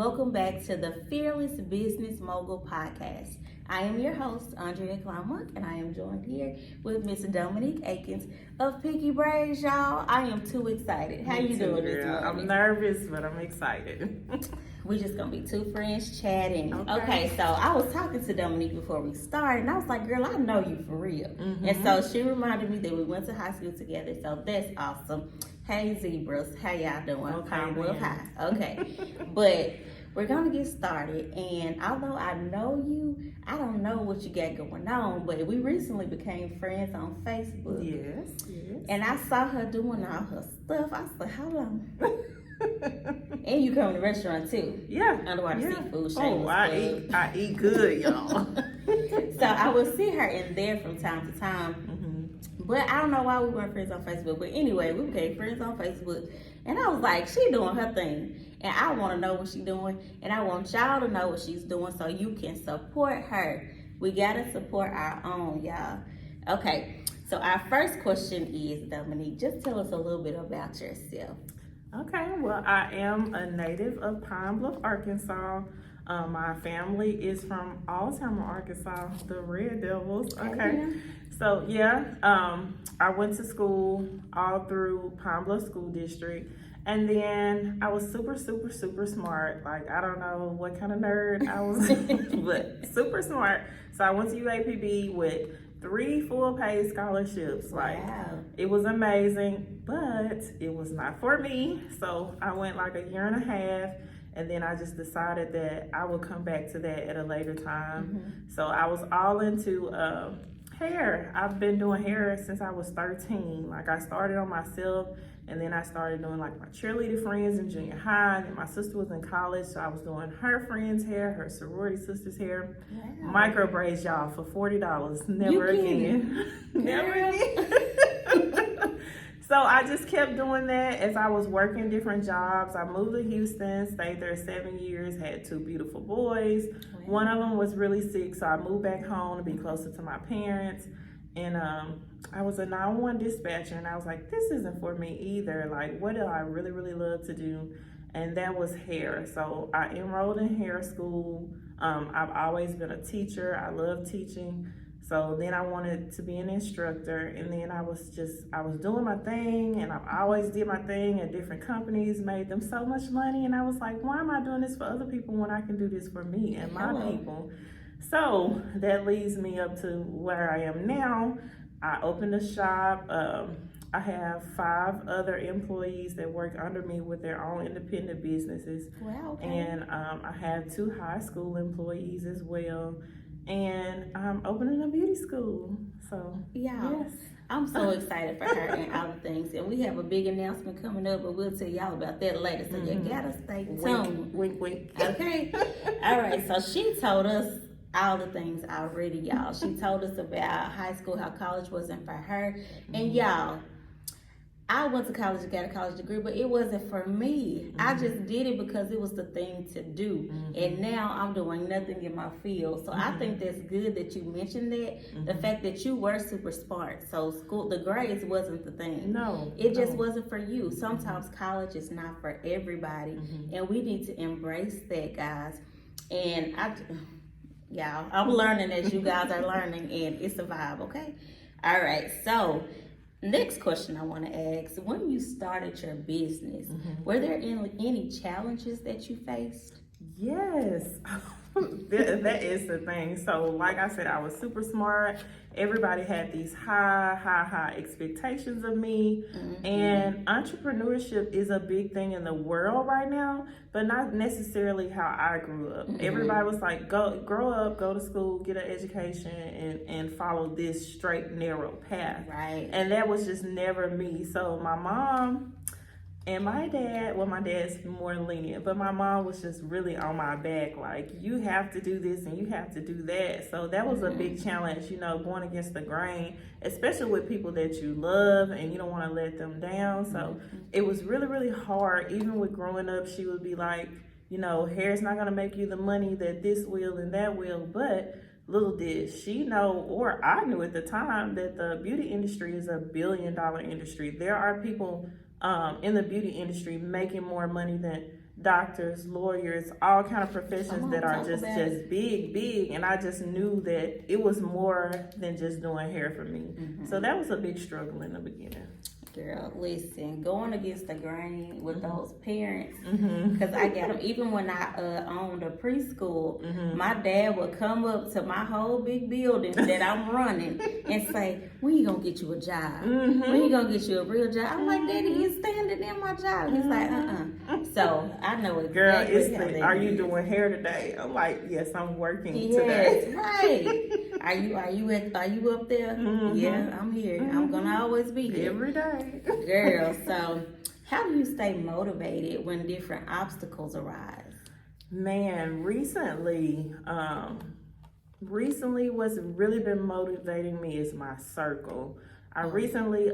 Welcome back to the Fearless Business Mogul Podcast. I am your host, andreaclinemonk, and I am joined here with Miss Dominique Akins of Peaky Braids, y'all. I am too excited. How you doing this morning? I'm nervous, but I'm excited. We're just gonna be two friends chatting. Okay, so I was talking to Dominique before we started, and I was like, girl, I know you for real. And so she reminded me that we went to high school together, so that's awesome. Hey, zebras, how y'all doing? Okay, Real high. Okay, but we're gonna get started, and although I know you, I don't know what you got going on, but we recently became friends on Facebook. Yes. And I saw her doing all her stuff. I said, how long? And you come to the restaurant too. Yeah. Underwater seafood. Oh, I eat good, y'all. So I would see her in there from time to time. But I don't know why we weren't friends on Facebook. But anyway, we became friends on Facebook. And I was like, she doing her thing. And I want to know what she's doing. And I want y'all to know what she's doing so you can support her. We got to support our own, y'all. Okay, so our first question is, Dominique, just tell us a little bit about yourself. Okay, well, I am a native of Pine Bluff, Arkansas. My family is from Altamont, Arkansas, the Red Devils. Okay. So I went to school all through Pine Bluff School District, and then I was super smart. Like, I don't know what kind of nerd I was, but super smart. So I went to UAPB with 3 full paid scholarships. Like, it was amazing, but it was not for me. So I went like a year and a half. And then I just decided that I would come back to that at a later time. So I was all into hair. I've been doing hair since I was 13. Like, I started on myself, and then I started doing like my cheerleader friends in junior high. And then my sister was in college, so I was doing her friends' hair, her sorority sister's hair. Micro braids, y'all, for $40. Never again. Never again. So I just kept doing that as I was working different jobs. I moved to Houston, stayed there 7 years, had 2 beautiful boys. One of them was really sick, so I moved back home to be closer to my parents. And I was a 911 dispatcher, and I was like, this isn't for me either. Like, what do I really love to do? And that was hair. So I enrolled in hair school. I've always been a teacher. I love teaching. So then I wanted to be an instructor, and then I was doing my thing, and I always did my thing at different companies, made them so much money, and I was like, why am I doing this for other people when I can do this for me and my people? So that leads me up to where I am now. I opened a shop. I have 5 other employees that work under me with their own independent businesses. Wow. Okay. And I have 2 high school employees as well. And I'm opening a beauty school. So, yes. I'm so excited for her and all the things. And we have a big announcement coming up, but we'll tell y'all about that later. So you gotta stay tuned. Wink, wink. Okay. All right. So she told us all the things already, y'all. She told us about high school, how college wasn't for her. And y'all, I went to college and got a college degree, but it wasn't for me. I just did it because it was the thing to do. And now I'm doing nothing in my field. So I think that's good that you mentioned that. The fact that you were super smart. So school, the grades wasn't the thing. No. It just wasn't for you. Sometimes college is not for everybody. And we need to embrace that, guys. And y'all, I'm learning as you guys are learning, and it's a vibe, okay? All right, so next question I want to ask, when you started your business, were there any challenges that you faced? Yes, that is the thing. So like I said, I was super smart. Everybody had these high expectations of me. And entrepreneurship is a big thing in the world right now, but not necessarily how I grew up. Everybody was like, grow up, go to school, get an education, and follow this straight, narrow path. Right. And that was just never me. So my mom and my dad, well, my dad's more lenient, but my mom was just really on my back, like, you have to do this and you have to do that. So that was a big challenge, going against the grain, especially with people that you love and you don't want to let them down. So it was really hard. Even with growing up, she would be like, hair's not going to make you the money that this will and that will. But little did she know, or I knew at the time, that the beauty industry is a $1 billion industry. There are people in the beauty industry making more money doctors, lawyers, all kind of professions that are just big. And I just knew that it was more than just doing hair for me. So that was a big struggle in the beginning. Girl, listen, going against the grain with those parents, because I got them, even when I owned a preschool, my dad would come up to my whole big building that I'm running and say, when you gonna get you a job? When you gonna get you a real job? I'm like, Daddy, you're standing in my job. He's like, So I know exactly. Girl, it's are you doing hair today? I'm like, yes, I'm working today. Right. Are you up there? Yeah, I'm here. I'm gonna always be here. Every day. Girl, so how do you stay motivated when different obstacles arise? Man, recently what's really been motivating me is my circle. I recently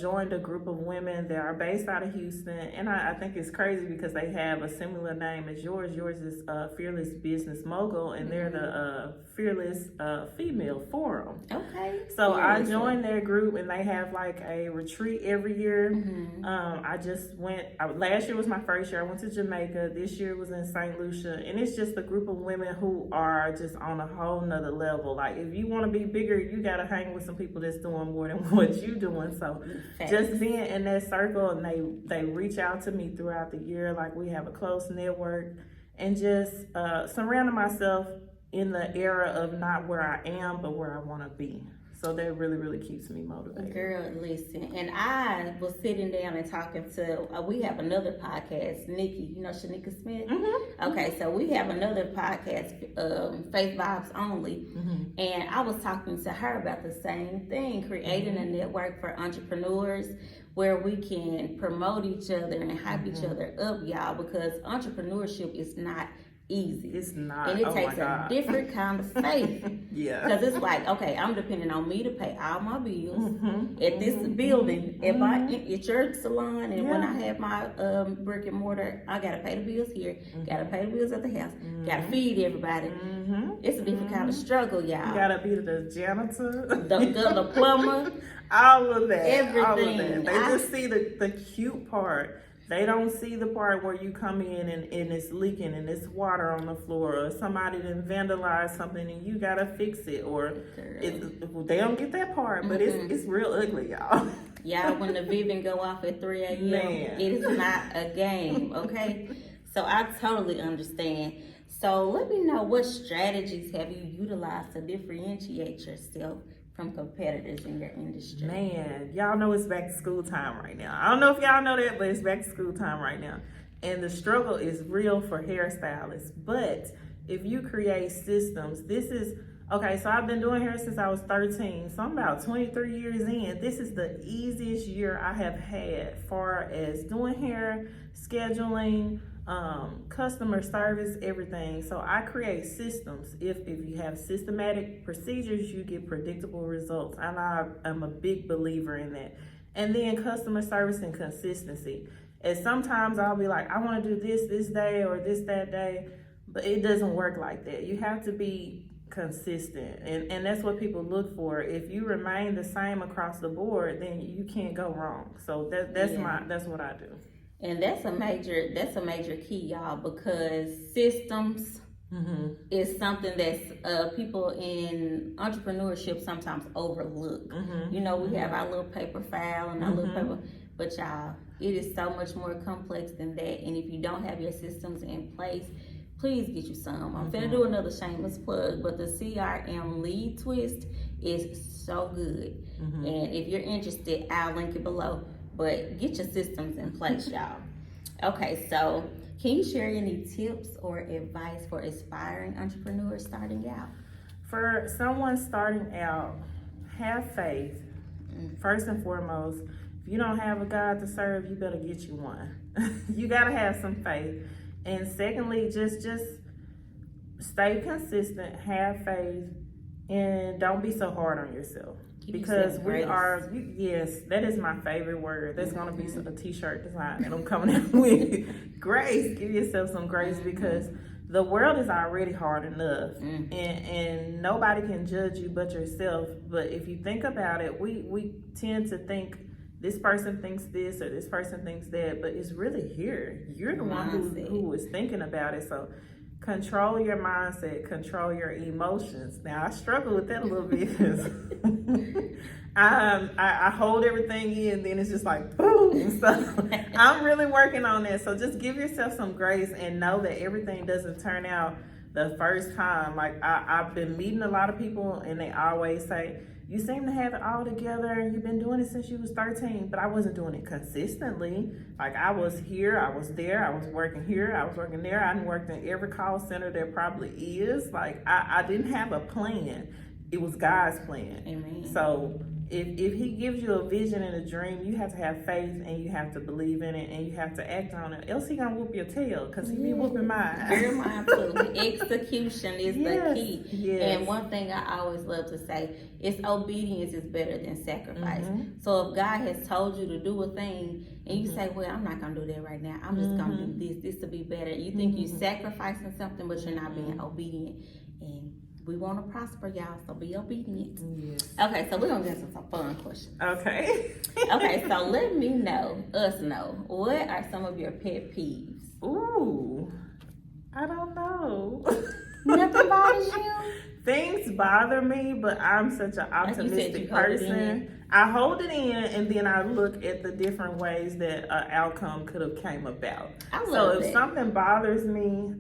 joined a group of women that are based out of Houston, and I think it's crazy because they have a similar name as yours. Yours is Fearless Business Mogul, and they're the Fearless Female Forum. Okay. So I joined their group, and they have like a retreat every year. I just went, last year was my first year. I went to Jamaica. This year was in St. Lucia, and it's just a group of women who are just on a whole nother level. Like, if you want to be bigger, you got to hang with some people that's doing more than what you doing. So just being in that circle, and they reach out to me throughout the year. Like, we have a close network, and just surrounding myself in the era of not where I am, but where I want to be. So that really, really keeps me motivated. Girl, listen. And I was sitting down and talking to, we have another podcast, Nikki, you know Shanika Smith? Okay, so we have another podcast, Faith Vibes Only. And I was talking to her about the same thing, creating a network for entrepreneurs where we can promote each other and hype each other up, y'all, because entrepreneurship is not easy. It's not. And it takes a different kind of faith. Because it's like, okay, I'm depending on me to pay all my bills at this building, at your salon, and when I have my brick and mortar, I gotta pay the bills here, gotta pay the bills at the house, gotta feed everybody. It's a different kind of struggle, y'all. You gotta be the janitor, the plumber, all of that. Everything. All of that. They just see the cute part. They don't see the part where you come in and it's leaking and it's water on the floor, or somebody done vandalized something and you gotta fix it, or they don't get that part, but it's real ugly, y'all. Y'all, when the Vivint go off at 3 a.m., it is not a game, okay? So I totally understand. So let me know, what strategies have you utilized to differentiate yourself from competitors in your industry? Man, y'all know it's back to school time right now. I don't know if y'all know that, but it's back to school time right now. And the struggle is real for hairstylists. But if you create systems, okay, so I've been doing hair since I was 13. So I'm about 23 years in. This is the easiest year I have had far as doing hair, scheduling, customer service, everything. So I create systems. If you have systematic procedures, you get predictable results. And I'm a big believer in that. And then customer service and consistency. And sometimes I'll be like, I want to do this day or that day, but it doesn't work like that. You have to be consistent, and that's what people look for. If you remain the same across the board, then you can't go wrong. So that's what I do. And that's a major key, y'all, because systems is something that's people in entrepreneurship sometimes overlook. You know, we have our little paper file and our little paper, but y'all, it is so much more complex than that. And if you don't have your systems in place, please get you some. I'm finna do another shameless plug, but the CRM LeadTwist is so good. And if you're interested, I'll link it below. But get your systems in place, y'all. Okay, so can you share any tips or advice for aspiring entrepreneurs starting out? For someone starting out, have faith. First and foremost, if you don't have a God to serve, you better get you one. You gotta have some faith. And secondly, just stay consistent, have faith, and don't be so hard on yourself. Because yes, that is my favorite word. That's gonna be a t-shirt design that I'm coming out with. Grace, give yourself some grace, because the world is already hard enough, and nobody can judge you but yourself. But if you think about it, we tend to think this person thinks this or this person thinks that, but it's really here. You're the one who is thinking about it. So control your mindset, control your emotions. Now, I struggle with that a little bit because I hold everything in, then it's just like boom. So I'm really working on that. So just give yourself some grace and know that everything doesn't turn out the first time. Like I've been meeting a lot of people and they always say, you seem to have it all together. You've been doing it since you was 13, but I wasn't doing it consistently. Like I was here, I was there, I was working here, I was working there. I worked in every call center there probably is. Like I didn't have a plan. It was God's plan. Amen. So if he gives you a vision and a dream, you have to have faith and you have to believe in it and you have to act on it. Else he gonna whoop your tail because he be whooping mine. Very mine too. Execution is the key. Yes. And one thing I always love to say is obedience is better than sacrifice. So if God has told you to do a thing and you say, well, I'm not gonna do that right now. I'm just gonna do this to be better. You think you're sacrificing something, but you're not being obedient. And we want to prosper, y'all, so be obedient. Yes. Okay, so we're going to get into some fun questions. Okay. Okay, so let us know, what are some of your pet peeves? Ooh, I don't know. Nothing bothers you? Things bother me, but I'm such an optimistic person. I hold it in and then I look at the different ways that an outcome could have came about. So if something bothers me,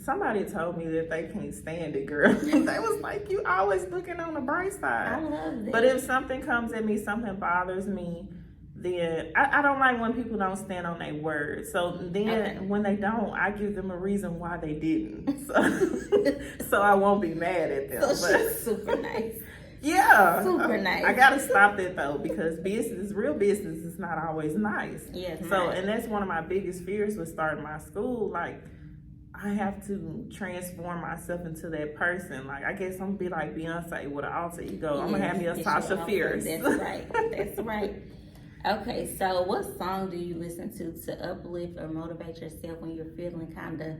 somebody told me that they can't stand it, girl. They was like, you always looking on the bright side. I love that. But if something comes at me, something bothers me, then I don't like when people don't stand on their word. So then when they don't, I give them a reason why they didn't. So I won't be mad at them. So she's super nice. Yeah. Super nice. I gotta stop that though, because real business is not always nice. Yes. So, and that's one of my biggest fears with starting my school. Like, I have to transform myself into that person. Like, I guess I'm gonna be like Beyonce with an alter ego. I'm gonna have me a Sasha Fierce. That's right. That's right. Okay, so what song do you listen to uplift or motivate yourself when you're feeling kind of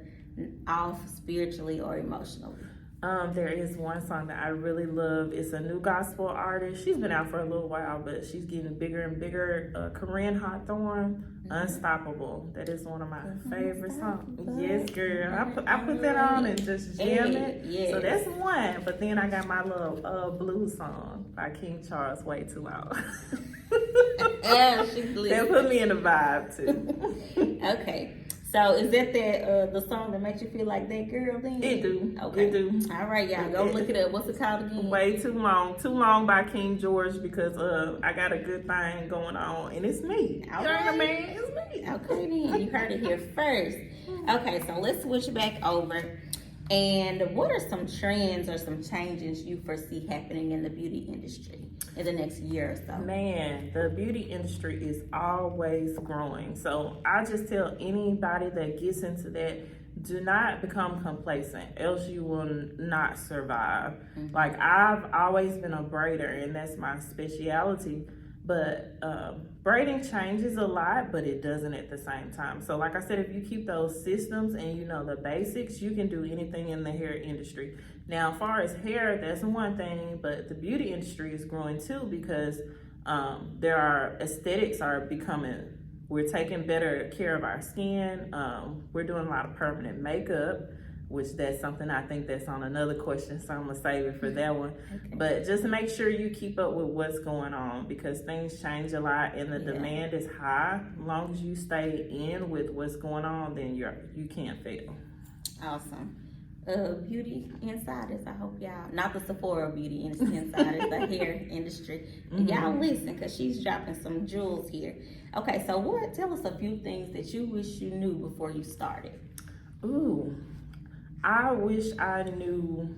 off spiritually or emotionally? There is one song that I really love. It's a new gospel artist. She's been out for a little while, but she's getting bigger and bigger. Corinne Hawthorne, Unstoppable. That is one of my favorite songs. Yes, girl. I put that on and just jam it. Yes. So that's one. But then I got my little blues song by King Charles, Way Too Loud. That put me in the vibe too. Okay. So is that the song that makes you feel like that girl then? It do. Okay. It do. All right, y'all. Go look it up. What's it called again? Way Too Long. Too Long by King George, because I got a good thing going on and it's me. Okay. You know, man, it's me. Okay then. You heard it here first. Okay, so let's switch back over. And what are some trends or some changes you foresee happening in the beauty industry in the next year or so? Man, the beauty industry is always growing. So I just tell anybody that gets into that, do not become complacent, else you will not survive. Like, I've always been a braider and that's my specialty. But braiding changes a lot, but it doesn't at the same time. So like I said, if you keep those systems and you know the basics, you can do anything in the hair industry. Now, as far as hair, that's one thing, but the beauty industry is growing too, because aesthetics are becoming, we're taking better care of our skin. We're doing a lot of permanent makeup, which that's something I think that's on another question, so I'm gonna save it for that one. Okay. But just make sure you keep up with what's going on, because things change a lot and the demand is high. As long as you stay in with what's going on, then you can't fail. Awesome. Beauty insiders, I hope y'all, not the Sephora beauty insiders, the hair industry. Y'all listen, because she's dropping some jewels here. Okay, so tell us a few things that you wish you knew before you started. Ooh. I wish I knew,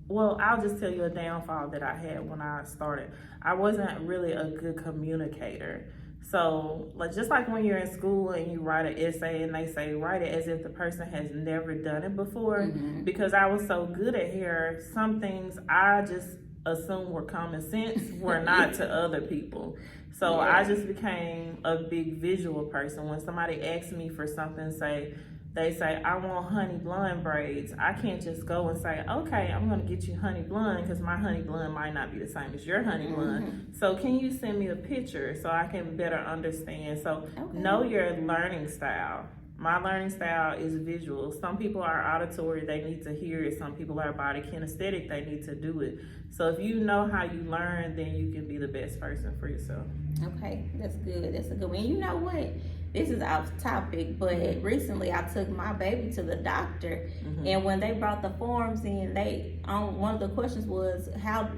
well, I'll just tell you a downfall that I had when I started. I wasn't really a good communicator. So, just like when you're in school and you write an essay and they say, write it as if the person has never done it before. Because I was so good at hair, some things I just assumed were common sense were not to other people. So I just became a big visual person. When somebody asked me for something, say, they say, I want honey blonde braids, I can't just go and say, okay, I'm going to get you honey blonde, because my honey blonde might not be the same as your honey blonde. So can you send me a picture so I can better understand? So know your learning style. My learning style is visual. Some people are auditory, they need to hear it. Some people are body kinesthetic, they need to do it. So if you know how you learn, then you can be the best person for yourself. Okay, that's good. That's a good one. You know what? This is off topic, but recently I took my baby to the doctor, and when they brought the forms in, one of the questions was,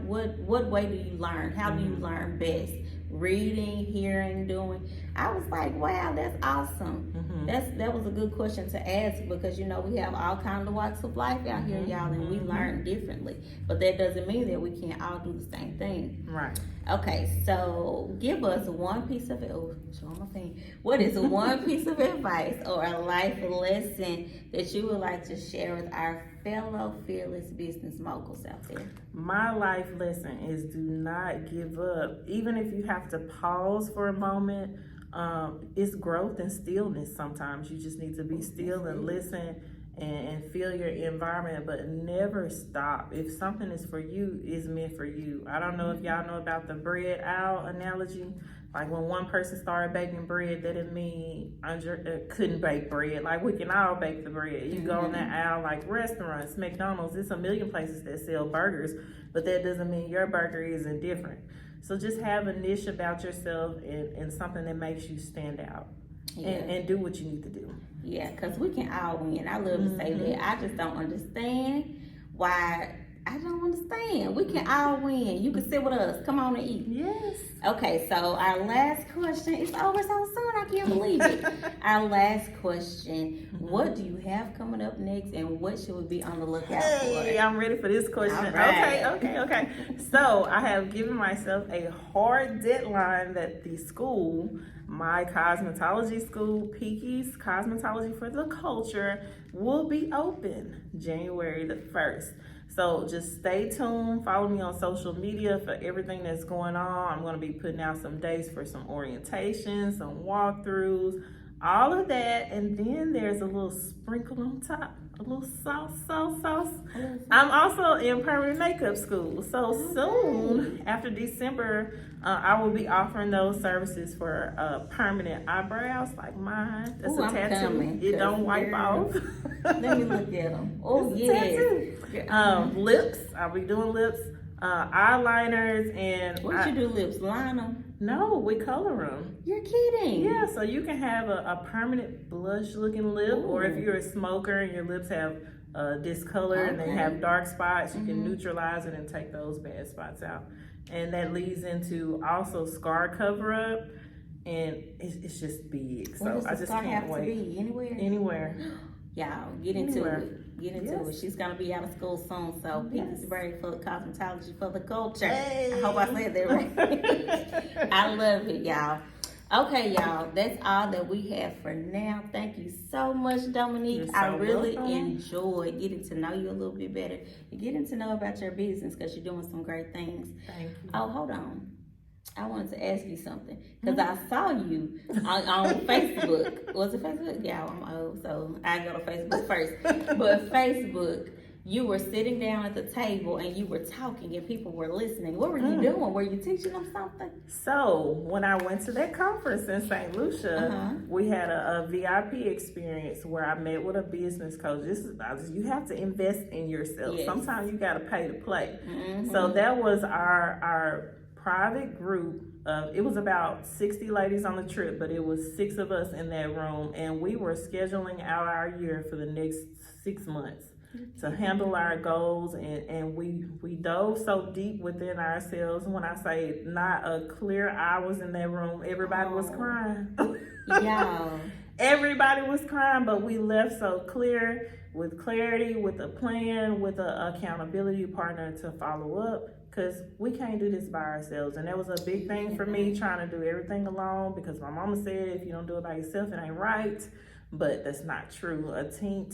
what way do you learn? How do you learn best? Reading, hearing, doing. I was like, wow, that's awesome. That was a good question to ask, because you know we have all kinds of walks of life out here, y'all, and we learn differently. But that doesn't mean that we can't all do the same thing. Right. Okay, so give us one piece of what is one piece of advice or a life lesson that you would like to share with our fellow fearless business moguls out there? My life lesson is, do not give up. Even if you have to pause for a moment, it's growth and stillness sometimes. You just need to be still and listen and feel your environment, but never stop. If something is for you, it's meant for you. I don't know if y'all know about the bread owl analogy. Like when one person started baking bread, that didn't mean Andrea couldn't bake bread. Like we can all bake the bread. You go on that aisle, like restaurants, McDonald's, there's a million places that sell burgers, but that doesn't mean your burger isn't different. So just have a niche about yourself and something that makes you stand out. And do what you need to do. Yeah, because we can all win. I love to say that. I just don't understand why. I don't understand. We can all win. You can sit with us. Come on and eat. Yes. Okay, so our last question is over so soon. I can't believe it. Our last question. What do you have coming up next, and what should we be on the lookout for? Hey, I'm ready for this question. All right. Okay. So I have given myself a hard deadline that the school, my cosmetology school, Peaky's Cosmetology for the Culture, will be open January the 1st. So just stay tuned. Follow me on social media for everything that's going on. I'm going to be putting out some dates for some orientations, some walkthroughs, all of that. And then there's a little sprinkle on top, a little sauce. I'm also in permanent makeup school. So soon, after December, I will be offering those services for permanent eyebrows like mine. That's a tattoo. It don't wipe off. Let me look at them. Oh, yes. Lips. I'll be doing lips, eyeliners, and what you do lips? Line them? No, we color them. You're kidding. Yeah, so you can have a permanent blush looking lip, or if you're a smoker and your lips have discolored and they have dark spots, you can neutralize it and take those bad spots out. And that leads into also scar cover up, and it's just big. So I just can't wait. To be? Anywhere. Y'all, get into it. Get into it. She's gonna be out of school soon, so Peaky's ready for cosmetology for the culture. Hey. I hope I said that right. I love it, y'all. Okay, y'all, that's all that we have for now. Thank you so much, Dominique. I really enjoyed getting to know you a little bit better and getting to know about your business, because you're doing some great things. Thank you. Oh, hold on. I wanted to ask you something, because I saw you on Facebook. Was it Facebook? Yeah, I'm old, so I go to Facebook first. But Facebook, you were sitting down at the table and you were talking and people were listening. What were you doing? Were you teaching them something? So when I went to that conference in St. Lucia, we had a VIP experience where I met with a business coach. You have to invest in yourself. Yes. Sometimes you got to pay to play. So that was our private group. It was about 60 ladies on the trip, but it was 6 of us in that room, and we were scheduling out our year for the next 6 months to handle our goals, and we dove so deep within ourselves. When I say not a clear eye was in that room, everybody was crying. Yeah. Everybody was crying, but we left so clear, with clarity, with a plan, with an accountability partner to follow up, because we can't do this by ourselves. And that was a big thing for me, trying to do everything alone, because my mama said if you don't do it by yourself, it ain't right. But that's not true.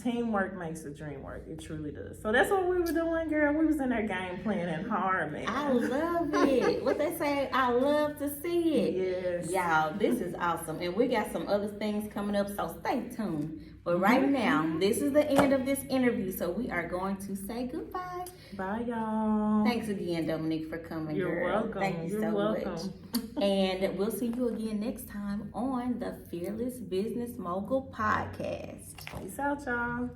Teamwork makes the dream work. It truly does. So that's what we were doing, girl. We was in there game planning hard, man. I love it. What they say, I love to see it. Yes. Y'all, this is awesome. And we got some other things coming up, so stay tuned But right now, this is the end of this interview, so we are going to say goodbye. Bye, y'all. Thanks again, Dominique, for coming. You're girl. welcome. Thank you You're so welcome. much. And we'll see you again next time on the Fearless Business Mogul Podcast. Peace out, y'all.